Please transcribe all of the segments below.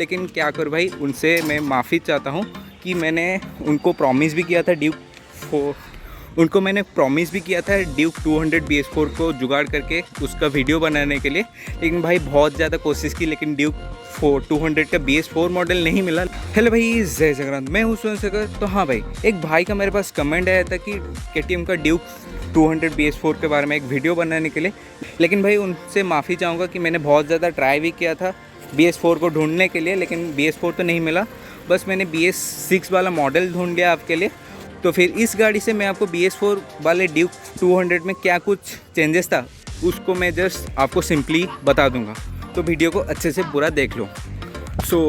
लेकिन क्या करूँ भाई, उनसे मैं माफ़ी चाहता हूँ कि मैंने उनको प्रॉमिस भी किया था ड्यूक 200 BS4 को जुगाड़ करके उसका वीडियो बनाने के लिए। लेकिन भाई बहुत ज़्यादा कोशिश की, लेकिन ड्यूक 200 का BS4 मॉडल नहीं मिला। हेलो भाई, जय जगन्नाथ, मैं हूँ सुन सकर। तो हाँ भाई, एक भाई का मेरे पास कमेंट आया था कि KTM का ड्यूक 200 BS4 के बारे में एक वीडियो बनाने के लिए। लेकिन भाई उनसे माफ़ी चाहूँगा कि मैंने बहुत ज़्यादा ट्राई भी किया था BS4 को ढूंढने के लिए, लेकिन BS4 तो नहीं मिला। बस मैंने BS6 वाला मॉडल ढूंढ लिया आपके लिए। तो फिर इस गाड़ी से मैं आपको BS4 वाले ड्यूक 200 में क्या कुछ चेंजेस था उसको मैं जस्ट आपको सिंपली बता दूंगा। तो वीडियो को अच्छे से पूरा देख लो।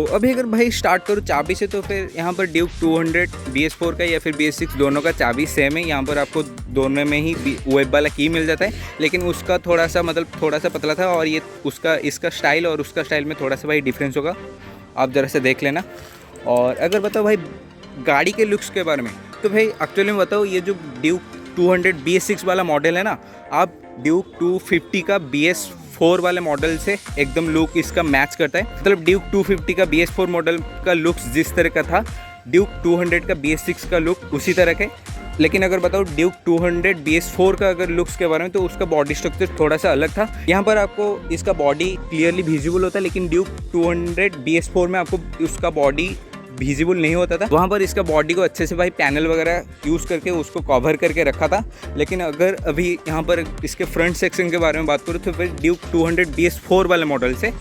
अभी अगर भाई स्टार्ट करूँ चाबी से, तो फिर यहाँ पर ड्यूक 200 BS4 का या फिर BS6 दोनों का चाबी सेम है। यहाँ पर आपको दोनों में ही वेब वाला की मिल जाता है, लेकिन उसका थोड़ा सा पतला था, और ये इसका स्टाइल और उसका स्टाइल में थोड़ा सा भाई डिफरेंस होगा, आप ज़रा से देख लेना। और अगर बताओ भाई गाड़ी के लुक्स के बारे में, तो भाई एक्चुअली में बताओ, ये जो ड्यूक 200 BS6 वाला मॉडल है ना, आप ड्यूक 250 का BS4 वाले मॉडल से एकदम लुक इसका मैच करता है। मतलब ड्यूक 250 का BS4 मॉडल का लुक्स जिस तरह का था, ड्यूक 200 का BS6 का लुक उसी तरह का है। लेकिन अगर बताओ ड्यूक 200 BS4 का अगर लुक्स के बारे में, तो उसका बॉडी स्ट्रक्चर थोड़ा सा अलग था। यहाँ पर आपको इसका बॉडी क्लियरली विजिबल होता है, लेकिन ड्यूक 200 BS4 में आपको उसका बॉडी विजिबल नहीं होता था। वहाँ पर इसका बॉडी को अच्छे से भाई पैनल वगैरह यूज़ करके उसको कवर करके रखा था। लेकिन अगर अभी यहाँ पर इसके फ्रंट सेक्शन के बारे में बात करूँ, तो फिर ड्यूक 200 BS4 वाले मॉडल से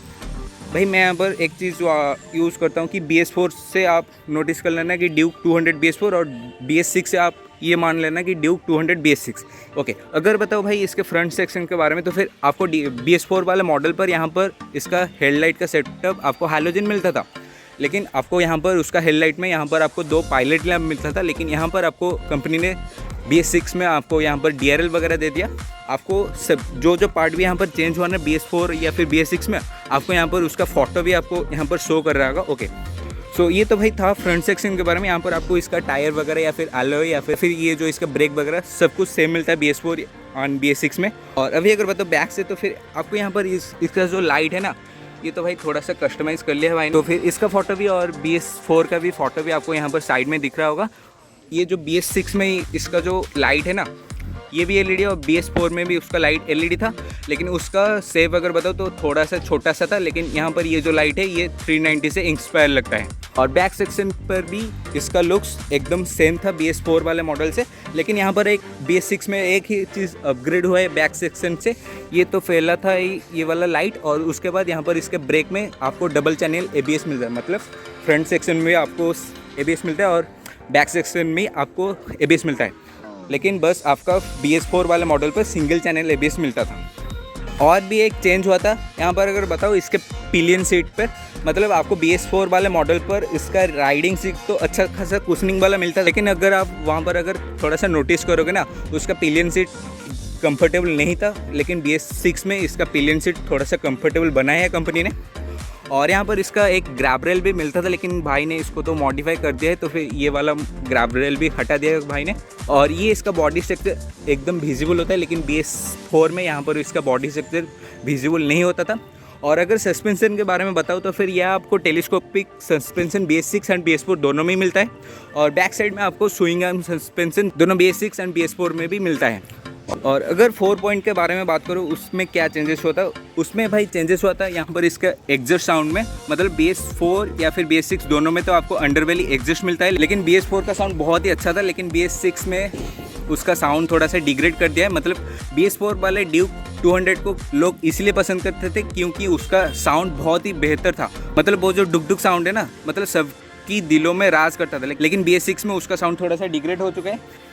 भाई मैं यहाँ पर एक चीज़ यूज़ करता हूँ कि BS4 से आप नोटिस कर लेना कि ड्यूक 200 BS4, और BS6 से आप ये मान लेना कि ड्यूक 200 BS6। ओके, अगर बताओ भाई इसके फ्रंट सेक्शन के बारे में, तो फिर आपको BS4 वाले मॉडल पर यहाँ पर इसका हेडलाइट का सेटअप आपको हैलोजन मिलता था। लेकिन आपको यहाँ पर उसका हेडलाइट में यहाँ पर आपको 2 पायलट लैम्प मिलता था। लेकिन यहाँ पर आपको कंपनी ने BS6 में आपको यहाँ पर DRL वगैरह दे दिया। आपको सब जो पार्ट भी यहाँ पर चेंज हुआ ना BS4 या फिर BS6 में, आपको यहाँ पर उसका फोटो भी आपको यहाँ पर शो कर रहा होगा। ओके, ये तो भाई था फ्रंट सेक्शन के बारे में। यहाँ पर आपको इसका टायर वगैरह या फिर एलॉय या फिर ये जो इसका ब्रेक वगैरह सब कुछ सेम मिलता है BS4 और BS6 में। और अभी अगर बताओ बैक से, तो फिर आपको यहाँ पर इसका जो लाइट है ना, ये तो भाई थोड़ा सा कस्टमाइज़ कर लिया है भाई। तो फिर इसका फ़ोटो भी और BS4 का भी फ़ोटो भी आपको यहाँ पर साइड में दिख रहा होगा। ये जो BS6 में इसका जो लाइट है ना, ये भी LED है, और BS4 में भी उसका लाइट LED था। लेकिन उसका सेव अगर बताओ तो थोड़ा सा छोटा सा था। लेकिन यहाँ पर ये जो लाइट है ये 390 से इंस्पायर लगता है। और बैक सेक्शन पर भी इसका लुक्स एकदम सेम था BS4 वाले मॉडल से। लेकिन यहाँ पर एक BS6 में एक ही चीज़ अपग्रेड हुआ है बैक सेक्शन से। ये तो फैला था ये वाला लाइट, और उसके बाद यहाँ पर इसके ब्रेक में आपको डबल चैनल ABS मिलता है। मतलब फ्रंट सेक्शन में आपको ABS मिलता है और बैक सेक्शन में आपको ABS मिलता है। लेकिन बस आपका BS4 वाले मॉडल पर सिंगल चैनल ABS मिलता था। और भी एक चेंज हुआ था यहाँ पर अगर बताओ इसके पिलियन सीट पर। मतलब आपको BS4 वाले मॉडल पर इसका राइडिंग सीट तो अच्छा खासा कुशनिंग वाला मिलता है, लेकिन अगर आप वहाँ पर अगर थोड़ा सा नोटिस करोगे ना, उसका पिलियन सीट कंफर्टेबल नहीं था। लेकिन BS6 में इसका पिलियन सीट थोड़ा सा कंफर्टेबल बनाया है कंपनी ने। और यहाँ पर इसका एक ग्रैब रेल भी मिलता था, लेकिन भाई ने इसको तो मॉडिफाई कर दिया है, तो फिर ये वाला ग्रैब रेल भी हटा दिया है भाई ने। और ये इसका बॉडी स्ट्रक्चर एकदम विजिबल होता है, लेकिन BS4 में यहाँ पर इसका बॉडी स्ट्रक्चर विजिबल नहीं होता था। और अगर सस्पेंशन के बारे में बताऊँ, तो फिर यह आपको telescopic suspension BS6 and BS4 दोनों में ही मिलता है। और बैक साइड में आपको स्विंग आर्म सस्पेंशन दोनों BS6 एंड BS4 में भी मिलता है। और अगर 4 पॉइंट के बारे में बात करूँ, उसमें क्या चेंजेस होता है, उसमें भाई चेंजेस होता है यहाँ पर इसका एग्जॉस्ट साउंड में। मतलब BS4 या फिर BS6 दोनों में तो आपको अंडरबेली एग्जॉस्ट मिलता है, लेकिन BS4 का साउंड बहुत ही अच्छा था। लेकिन BS6 में उसका साउंड थोड़ा सा डिग्रेड कर दिया है। मतलब BS4 वाले ड्यूक 200 को लोग इसलिए पसंद करते थे क्योंकि उसका साउंड बहुत ही बेहतर था। मतलब वो जो डुक डुक साउंड है ना, मतलब सबकी दिलों में राज करता था। लेकिन BS6 में उसका साउंड थोड़ा सा डिग्रेड हो चुका है।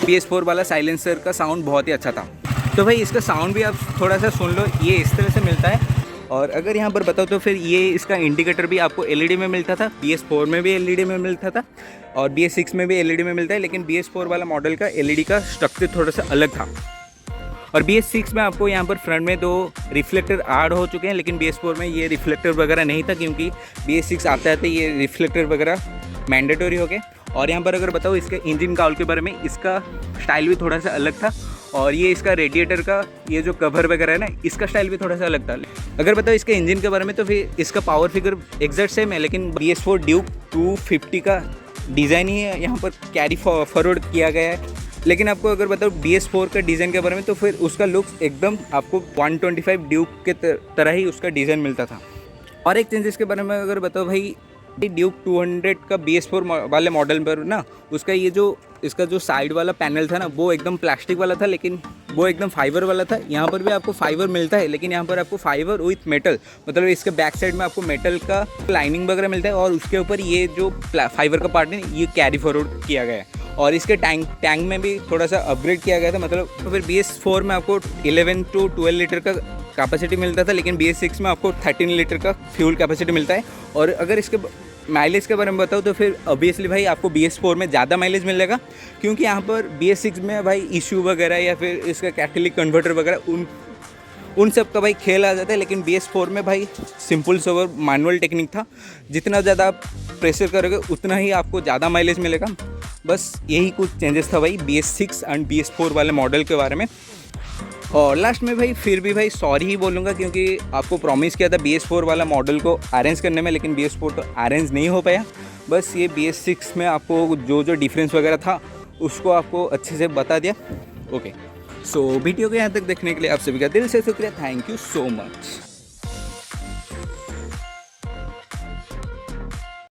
BS4 वाला साइलेंसर का साउंड बहुत ही अच्छा था। तो भाई इसका साउंड भी आप थोड़ा सा सुन लो, ये इस तरह से मिलता है। और अगर यहाँ पर बताओ तो फिर ये इसका इंडिकेटर भी आपको एलईडी में मिलता था, BS4 में भी एलईडी में मिलता था और BS6 में भी एलईडी में मिलता है, लेकिन BS4 वाला मॉडल का एलईडी का स्ट्रक्चर थोड़ा सा अलग था। और BS6 में आपको यहाँ पर फ्रंट में 2 रिफ्लेक्टर ऐड हो चुके हैं, लेकिन BS4 में ये रिफ्लेक्टर वगैरह नहीं था, क्योंकि BS6 आते आते ये रिफ्लेक्टर वगैरह मैंडेटरी हो गए। और यहाँ पर अगर बताओ इसके इंजन काउल के बारे में, इसका स्टाइल भी थोड़ा सा अलग था और ये इसका रेडिएटर का ये जो कवर वगैरह है ना, इसका स्टाइल भी थोड़ा सा अलग था। अगर बताओ इसके इंजन के बारे में तो फिर इसका पावर फिगर एग्जैक्ट सेम है, लेकिन BS4 ड्यूक 250 का डिज़ाइन ही है यहाँ पर कैरी फॉरवर्ड किया गया है। लेकिन आपको अगर बताओ BS4 का डिज़ाइन के बारे में तो फिर उसका लुक्स एकदम आपको 125 ड्यूक के तरह ही उसका डिज़ाइन मिलता था। और एक चेंजेस के बारे में अगर बताओ भाई, ड्यूक 200 का BS4 वाले मॉडल पर ना उसका ये जो इसका जो साइड वाला पैनल था ना, वो एकदम प्लास्टिक वाला था, लेकिन वो एकदम फाइबर वाला था। यहाँ पर भी आपको फाइबर मिलता है, लेकिन यहाँ पर आपको फाइबर विथ मेटल, मतलब इसके बैक साइड में आपको मेटल का लाइनिंग वगैरह मिलता है और उसके ऊपर ये जो फाइबर का पार्ट है ये कैरी फॉरवर्ड किया गया है। और इसके टैंक में भी थोड़ा सा अपग्रेड किया गया था, मतलब तो फिर BS4 में आपको 11 to 12 लीटर का कैपेसिटी मिलता था, लेकिन BS6 में आपको 13 लीटर का फ्यूल कैपेसिटी मिलता है। और अगर इसके माइलेज के बारे में बताऊँ तो फिर ऑब्वियसली भाई आपको BS4 में ज़्यादा माइलेज मिलेगा, क्योंकि यहाँ पर BS6 में भाई इशू वगैरह या फिर इसका कैटेलिक कन्वर्टर वगैरह उन सब का भाई खेल आ जाता है। लेकिन BS4 में भाई सिंपल सोवर मैनुअल टेक्निक था, जितना ज़्यादा आप प्रेशर करोगे उतना ही आपको ज़्यादा माइलेज मिलेगा। बस यही कुछ चेंजेस था भाई BS6 एंड BS4 वाले मॉडल के बारे में। और लास्ट में भाई फिर भी भाई सॉरी ही बोलूँगा, क्योंकि आपको प्रॉमिस किया था BS4 वाला मॉडल को अरेंज करने में, लेकिन BS4 तो अरेंज नहीं हो पाया। बस ये BS6 में आपको जो डिफरेंस वगैरह था उसको आपको अच्छे से बता दिया। ओके, सो वीडियो को यहाँ तक देखने के लिए आप सभी का दिल से शुक्रिया। Thank you so much.